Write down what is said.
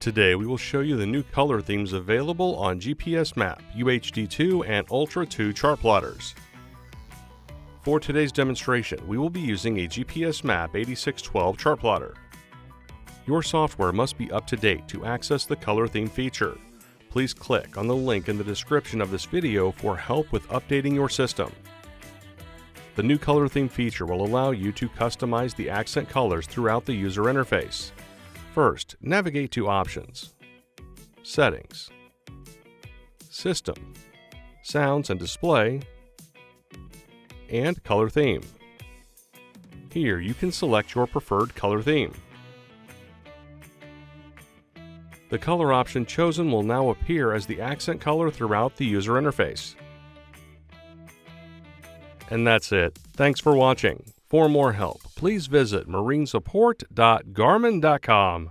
Today we will show you the new color themes available on GPS Map, UHD2, and Ultra 2 chart plotters. For today's demonstration, we will be using a GPS Map 8612 chart plotter. Your software must be up to date to access the color theme feature. Please click on the link in the description of this video for help with updating your system. The new color theme feature will allow you to customize the accent colors throughout the user interface. First, navigate to Options, Settings, System, Sounds and Display, and Color Theme. Here you can select your preferred color theme. The color option chosen will now appear as the accent color throughout the user interface. And that's it. Thanks for watching. For more help, please visit marinesupport.garmin.com.